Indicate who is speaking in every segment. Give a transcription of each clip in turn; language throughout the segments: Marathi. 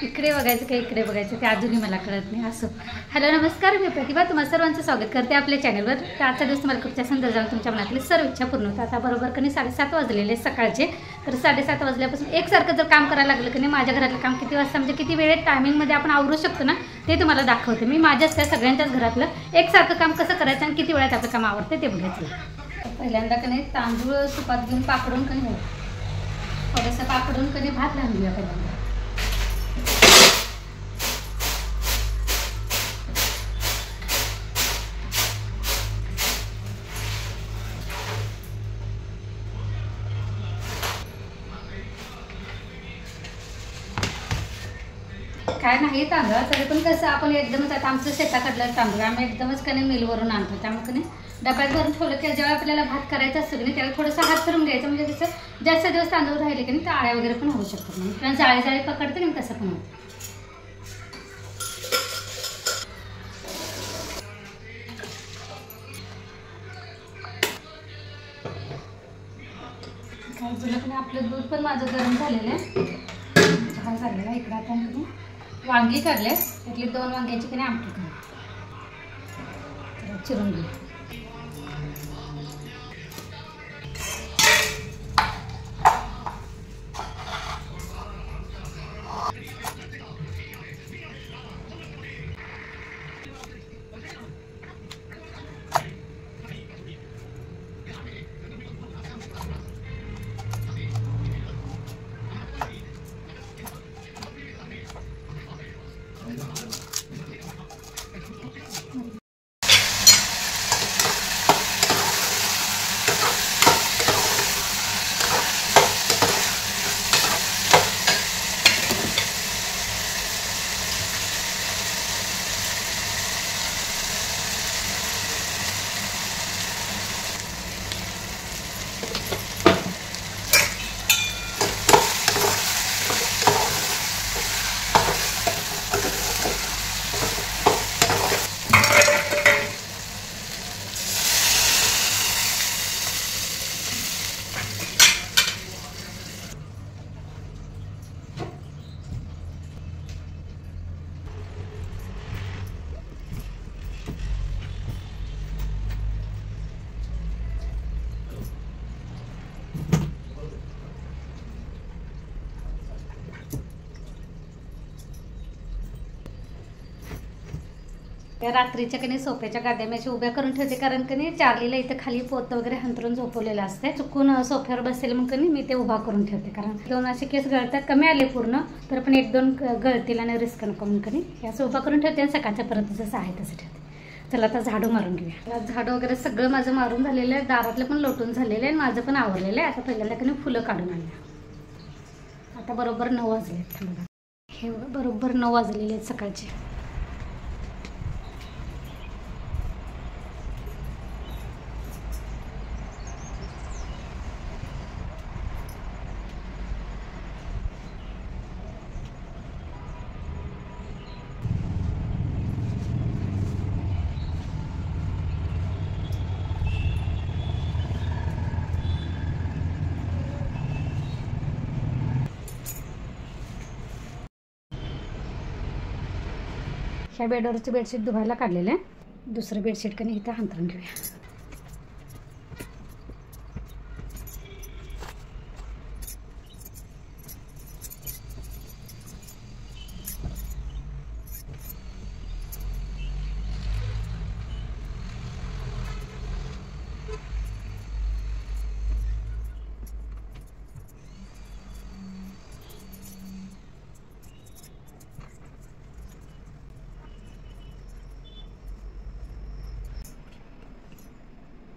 Speaker 1: इकडे बघायचं का इकडे बघायचं ते अजूनही मला कळत नाही. असो. हॅलो नमस्कार, मी प्रतिभा तुम्हा सर्वांचं स्वागत करते आपल्या चॅनलवर. तर आजचा दिवस तुम्हाला खूपच्या सुंदर जाऊन तुमच्या मनातली सर्व इच्छा पूर्ण होतात. आता बरोबर कधी 7:30 वाजलेले सकाळचे. तर 7:30 वाजल्यापासून एकसारखं जर काम करायला लागलं की नाही, माझ्या घरातलं काम किती वाजता म्हणजे किती वेळेत टायमिंगमध्ये आपण आवरू शकतो ना, ते तुम्हाला दाखवते. मी माझ्याच त्या सगळ्यांच्याच घरातलं एकसारखं काम कसं करायचं आणि किती वेळात आपलं काम आवडते ते बघायचं. पहिल्यांदा की नाही तांदूळ सुपात घेऊन पाकडून की नाही थोडंसं पाकडून की नाही भात लावून घेऊया पहिल्यांदा. काय नाही तांदूळ तरी पण कसं आपण एकदमच आता आमचं शेताकडलं तांदूळ आम्ही एकदमच कधी मिलवरून आणतो, त्यामुळे कधी डब्यात भरून ठेवलं की जेव्हा आपल्याला भात करायचा असतो की नाही त्याला थोडंसं हात करून घ्यायचं, म्हणजे कसं जास्त दिवस तांदूळ राहिले की नाही तर आळ्या वगैरे पण होऊ शकतात म्हणजे किंवा जाळी पकडते की तसं पण होतं. काय तुला पण आपलं दूध पण माझं गरम झालेलं आहे, चहा झालेला आहे. इकडं आता वांगी काढले, त्यातली 2 वांग्याची की नाही आमटी करू चिरून घेऊ. रात्रीच्या कधी सोफ्याच्या गाद्या मी अशा उभ्या करून ठेवते, कारण कधी चार्लीला इथं खाली पोतं वगैरे हंतरून झोपवलेलं असते. चुकून सोफ्यावर बसेल मग कधी मी ते उभा करून ठेवते, कारण 2 असे केस गळतात, कमी आले पूर्ण तर पण 1-2 गळतील आणि रिस्क नको म्हणून कधी असं उभा करून ठेवते आणि सकाळच्या परत जसं आहे तसं ठेवते. चला आता झाडू मारून घेऊया. झाडू वगैरे सगळं माझं मारून झालेलं आहे, दारातलं पण लोटून झालेलं आहे, माझं पण आवरलेलं आहे. आता पहिल्यांदा कधी फुलं काढून आणल्या. आता बरोबर 9 वाजले, हे बरोबर 9 वाजलेले आहेत सकाळचे. ह्या बेडवरची बेडशीट धुवायला काढलेलं आहे, दुसरं बेडशीट कधी इथं अंतरून घेऊया.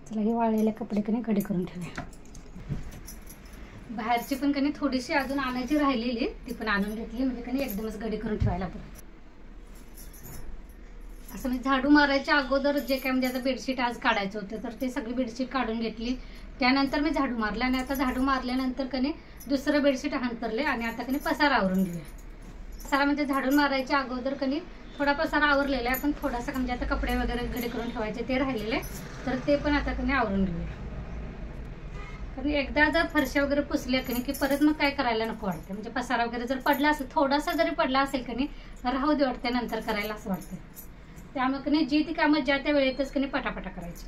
Speaker 1: चला हे वाळलेले कपडे कधी घडी करून ठेवूया. बाहेरची पण कधी थोडीशी अजून आणायची राहिलेली ती पण आणून घेतली, म्हणजे कधी एकदमच घडी करून ठेवायला परत. असं मी झाडू मारायच्या अगोदर जे काय म्हणजे आता बेडशीट आज काढायचं होतं तर ते सगळी बेडशीट काढून घेतली, त्यानंतर मी झाडू मारला आणि आता झाडू मारल्यानंतर कधी दुसरं बेडशीट हंतरले आणि आता कधी पसारा आवरून घेऊया. पसारा म्हणजे झाडून मारायच्या अगोदर कधी थोडा पसारा आवरलेला आहे, पण थोडासा म्हणजे आता कपडे वगैरे घडी करून ठेवायचे ते राहिलेले, तर ते पण आता कधी आवरून घेऊया. कारण एकदा जर फरशा वगैरे पुसल्या की परत मग काय करायला नको वाटते. म्हणजे पसारा वगैरे जर पडला असेल, थोडासा जरी पडला असेल की राहू दे वाटते, नंतर करायला असं वाटते. त्यामुळे जी ती कामं ज्या त्या वेळेतच पटापटा करायची.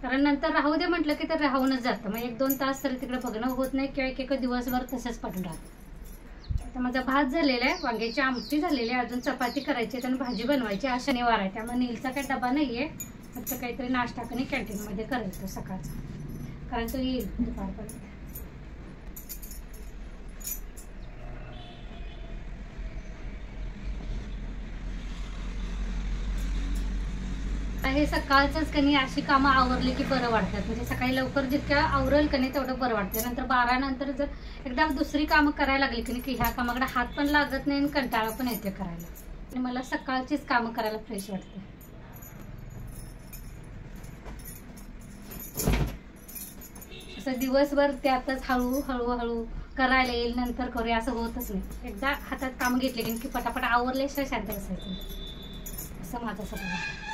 Speaker 1: कारण नंतर राहू दे म्हटलं की तर राहूनच जातं. मग 1-2 तास तरी तिकडे बघणं होत नाही किंवा एक दिवसभर तसंच पडून राहतं. आता माझा भात झालेला आहे, वांग्याची आमटी झालेली आहे, अजून चपाती करायची आणि भाजी बनवायची. आज शनिवार आहे त्यामुळे नीलचा काही डबा नाही आहे. फक्त काहीतरी नाश्ता कॅन्टीनमध्ये करायचं सकाळचा, कारण तो येईल दुपारपर्यंत. हे सकाळचंच अशी कामं आवरली की बरं वाटतात. म्हणजे सकाळी लवकर जितक्या आवरल तेवढं बरं वाटतं. नंतर 12 नंतर जर एकदा दुसरी कामं करायला लागली की ह्या कामाकडे हात पण लागत नाही आणि कंटाळा पण येते करायला. आणि मला सकाळचीच कामं करायला फ्रेश वाटते. असं दिवसभर त्यातच हळूहळू करायला येईल, नंतर करूया असं होतच नाही. एकदा हातात कामं घेतले की पटापट आवरल्याशिवाय शांत बसायचं, असं माझं सगळं.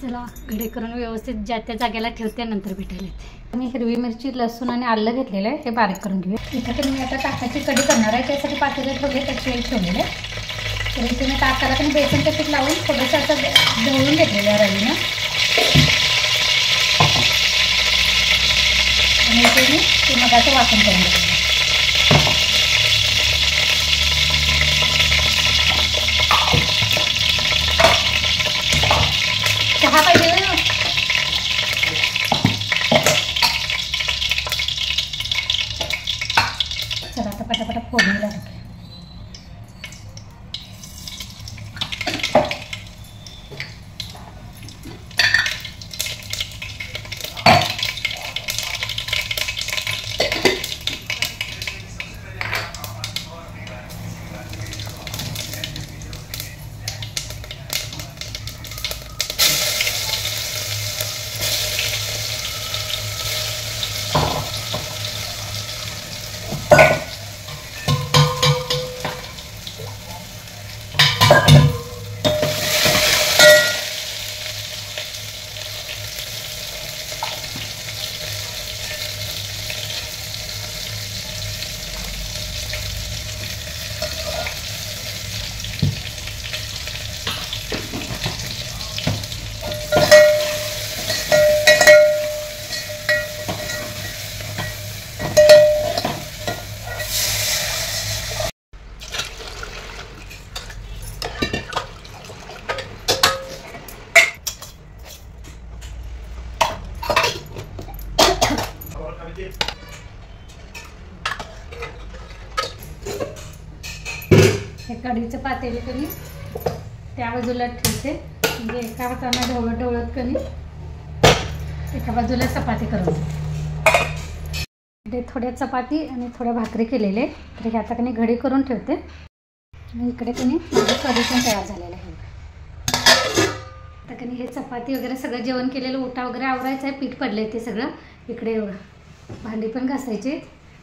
Speaker 1: चला घडी करून व्यवस्थित ज्या त्या जागेला ठेवते, नंतर भेटायला येते. मी हिरवी मिरची, लसूण आणि आलं घेतलेलं आहे, हे बारीक करून घेऊया. इथे तर मी आता ताकाची कढी करणार आहे, त्यासाठी पातेलं ठेवले, त्याची वेळ ठेवलेलं आहे. तर इथे मी ताकाला बेसनचं पीठ लावून थोडंसं असं ढवळून घेतलेलं आहे रवीनं. आणि इथे मी ते मगाचं वाटण करून घेतलेलं. चहा पाहिजे ना? चला आता पटापटा फोडणीला टाकूया. हे कढीचं पातेली त्या बाजूला ठेवते. म्हणजे एका हाताने ढवळत एका बाजूला चपाती करून. थोड्या चपाती आणि थोड्या भाकरी केलेले, तर हे आता घडी करून ठेवते. आणि इकडे माझं कढी पण तयार झालेलं आहे. आता हे चपाती वगैरे सगळं जेवण केलेलं, ओटा वगैरे आवरायचं आहे, पीठ पडले ते सगळं. इकडे भांडी पण घासायची.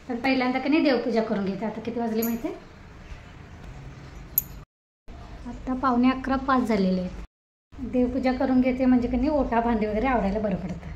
Speaker 1: तर पहिल्यांदा देवपूजा करून घेते. आता किती वाजले माहिती आहे? आता 11:45 झालेले आहेत. देवपूजा करून घेते म्हणजे ओटा भांडी वगैरे आवरायला बरं पडतं.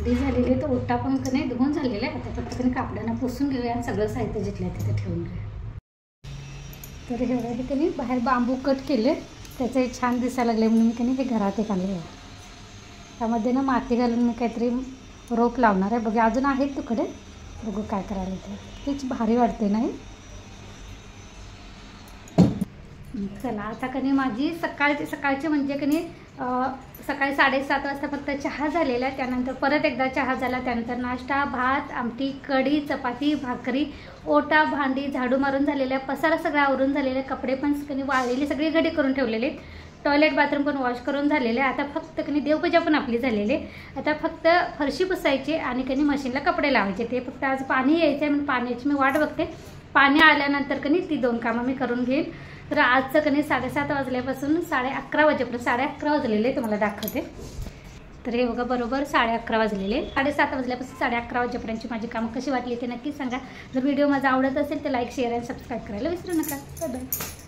Speaker 1: झालेले तर ओटा पण धुवून झालेला आहे. आता फक्त कापडानं पुसून घेऊया आणि सगळं साहित्य जिथल्या तिथे ठेवून घेऊया. तर हे बाहेर बांबू कट केले, त्याचे छान दिसायला लागले म्हणून मी हे घरात एक आणले. त्यामध्ये माती घालून मी काहीतरी रोप लावणार आहे. बघा अजून आहेत तुकडे, बघू काय करायला ते. हेच भारी वाटते नाही. चला आता माझी सकाळचे म्हणजे सकाळी 7:30 वाजता फक्त चहा झालेला, त्यानंतर परत एकदा चहा झाला, त्यानंतर नाश्ता, भात, आमटी, कढी, चपाती, भाकरी, ओटा, भांडी, झाडू मारून झालेल्या, पसारा सगळा आवरून झालेले, कपडे पण कणी वाळलेले सगळी घडी करून ठेवलेले, टॉयलेट बाथरूम पण वॉश करून झालेले. आता फक्त कणी देवपूजा पण आपली झालेली. आता फक्त फरशी पुसायची आणि कणी मशीनला कपडे लावायचे. ते फक्त आज पाणी यायचं आहे, म्हणून पाण्याची मी वाट बघते. पाणी आल्यानंतर कणी ती 2 कामं मी करून घेईन. तर आजचं कणी 7:30 वाजल्यापासून 11:30 वाजेपर्यंत 11:30 वाजलेले तुम्हाला दाखवते. तर हे बघा बरोबर 11:30 वाजलेले. 7:30 वाजल्यापासून 11:30 वाजेपर्यंतची माझी कामं कशी वाटली ते नक्की सांगा. जर व्हिडिओ माझा आवडत असेल तर लाईक, शेअर आणि सबस्क्राईब करायला विसरू नका. Bye bye.